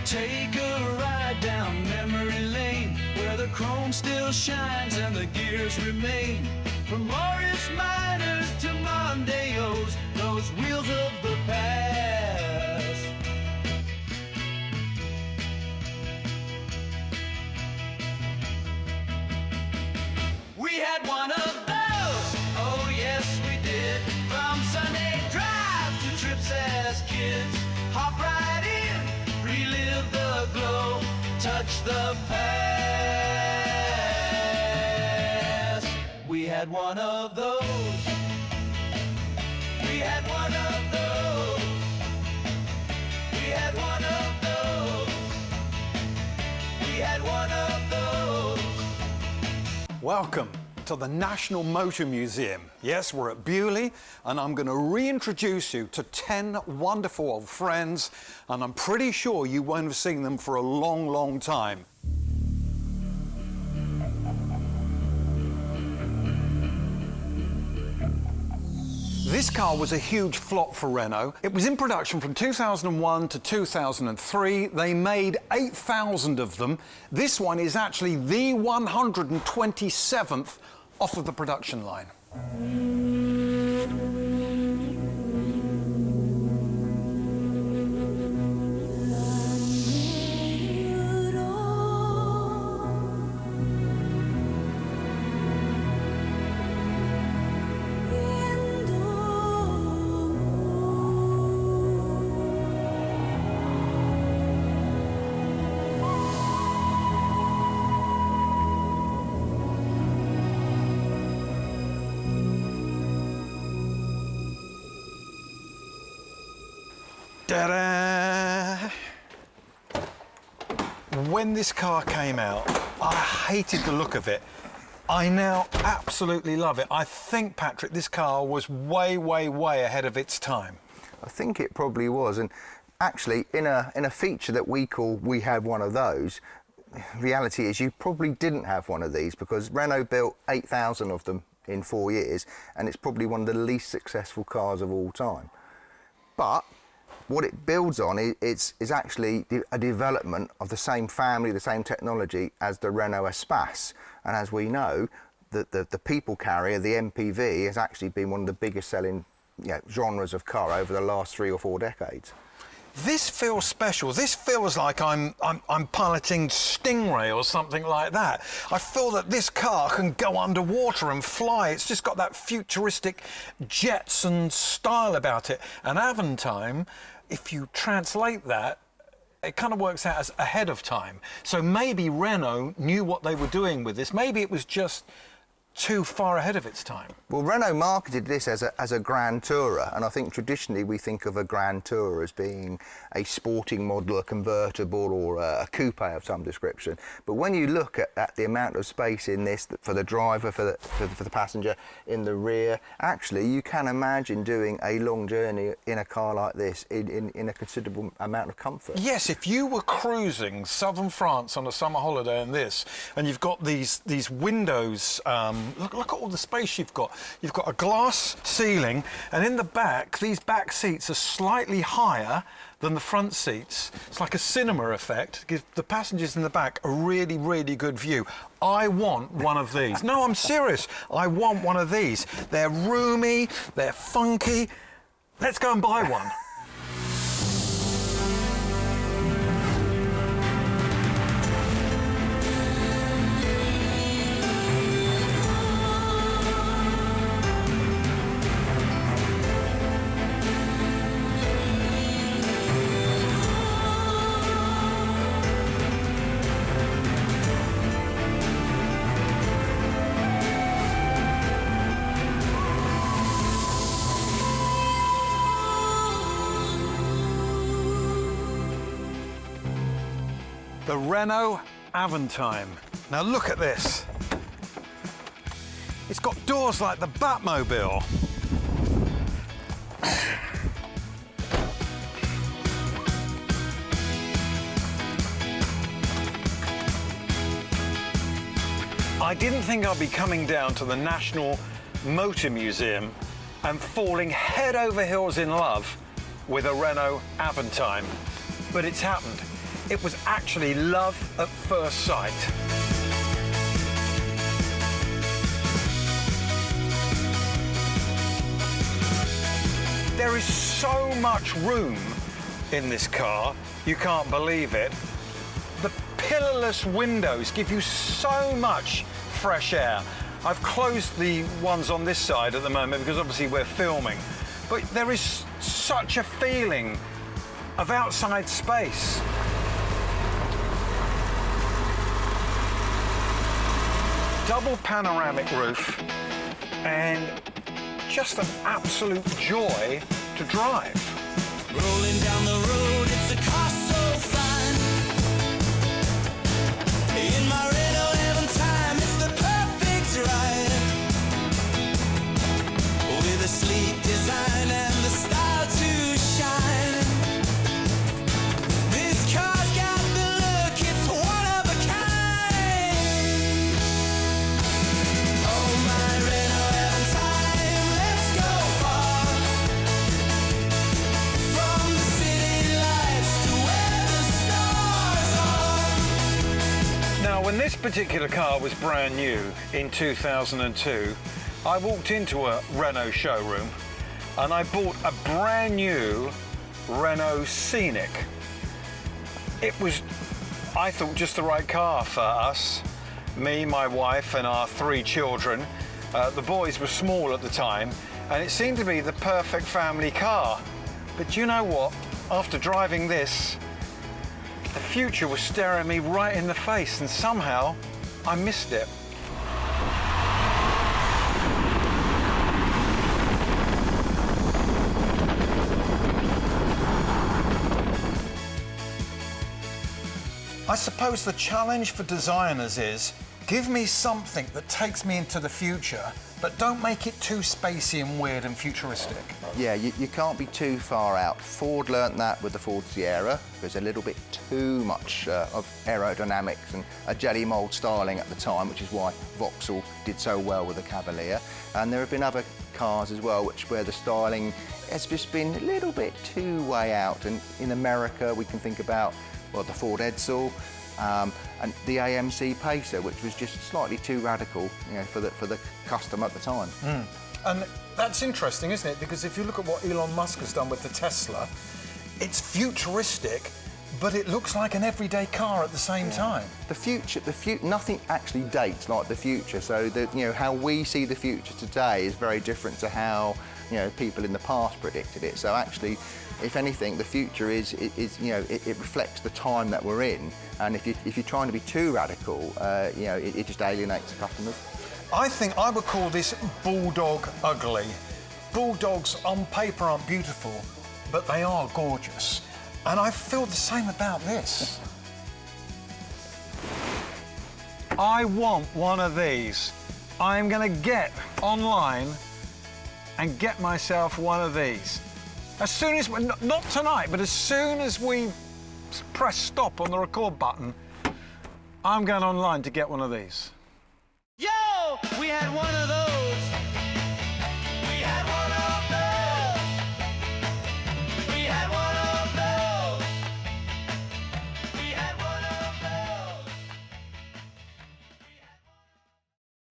Take a ride down memory lane, where the chrome still shines and the gears remain. From Morris Minors to Mondeos, those wheels of the past. We had one of those, oh yes we did. From Sunday drive to trips as kids. Hop right in, relive the glow, touch the past. We had one of those. We had one of those. We had one of those. We had one of those. Welcome to the National Motor Museum. Yes, we're at Beaulieu, and I'm going to reintroduce you to 10 wonderful old friends, and I'm pretty sure you won't have seen them for a long, long time. This car was a huge flop for Renault. It was in production from 2001 to 2003. They made 8,000 of them. This one is actually the 127th off of the production line. Ta-da! When this car came out, I hated the look of it. I now absolutely love it. I think, Patrick, this car was way, way, way ahead of its time. I think it probably was, and actually, in a feature that we call "We Had One of Those," reality is you probably didn't have one of these, because Renault built 8,000 of them in 4 years, and it's probably one of the least successful cars of all time. But what it builds on is actually a development of the same family, the same technology as the Renault Espace. And as we know, the people carrier, the MPV, has actually been one of the biggest selling genres of car over the last 3 or 4 decades. This feels special. This feels like I'm piloting Stingray or something like that. I feel that this car can go underwater and fly. It's just got that futuristic Jetson style about it. And Avantime, if you translate that, it kind of works out as ahead of time. So maybe Renault knew what they were doing with this. Maybe it was just too far ahead of its time. Well, Renault marketed this as a Grand Tourer, and I think traditionally we think of a Grand Tourer as being a sporting model, a convertible, or a coupe of some description. But when you look at the amount of space in this for the driver, for the passenger in the rear, actually you can imagine doing a long journey in a car like this in a considerable amount of comfort. Yes, if you were cruising southern France on a summer holiday in this, and you've got these windows. Look at all the space you've got. You've got a glass ceiling, and in the back, these back seats are slightly higher than the front seats. It's like a cinema effect. It gives the passengers in the back a really, really good view. I want one of these. No, I'm serious. I want one of these. They're roomy, they're funky. Let's go and buy one. The Renault Avantime. Now look at this. It's got doors like the Batmobile. I didn't think I'd be coming down to the National Motor Museum and falling head over heels in love with a Renault Avantime, but it's happened. It was actually love at first sight. There is so much room in this car, you can't believe it. The pillarless windows give you so much fresh air. I've closed the ones on this side at the moment because obviously we're filming, but there is such a feeling of outside space. Double panoramic roof and just an absolute joy to drive. Rolling down the road, it's a car so fine. In my Renault Avantime, it's the perfect ride. With a sleek design and the style to shine. This car's got the look, it's one of a kind. Oh, my Renault Avantime, let's go far. From the city lights to where the stars are. Now, when this particular car was brand new in 2002, I walked into a Renault showroom and I bought a brand new Renault Scenic. It was, I thought, just the right car for us, me, my wife and our 3 children. The boys were small at the time and it seemed to be the perfect family car. But you know what? After driving this, the future was staring me right in the face and somehow I missed it. I suppose the challenge for designers is, give me something that takes me into the future, but don't make it too spacey and weird and futuristic. Yeah, you can't be too far out. Ford learnt that with the Ford Sierra. There's a little bit too much of aerodynamics and a jelly mould styling at the time, which is why Vauxhall did so well with the Cavalier. And there have been other cars as well, where the styling has just been a little bit too way out. And in America, we can think about, well, the Ford Edsel, and the AMC Pacer, which was just slightly too radical, you know, for the customer at the time. And that's interesting, isn't it? Because if you look at what Elon Musk has done with the Tesla, it's futuristic, but it looks like an everyday car at the same time. The future, nothing actually dates like the future. So how we see the future today is very different to how people in the past predicted it. So actually, if anything, the future is it reflects the time that we're in. And if you're trying to be too radical, it just alienates the customers. I think I would call this bulldog ugly. Bulldogs on paper aren't beautiful, but they are gorgeous. And I feel the same about this. I want one of these. I'm going to get online and get myself one of these. As soon as, not tonight, but as soon as we press stop on the record button, I'm going online to get one of these. Yo, we had one of those.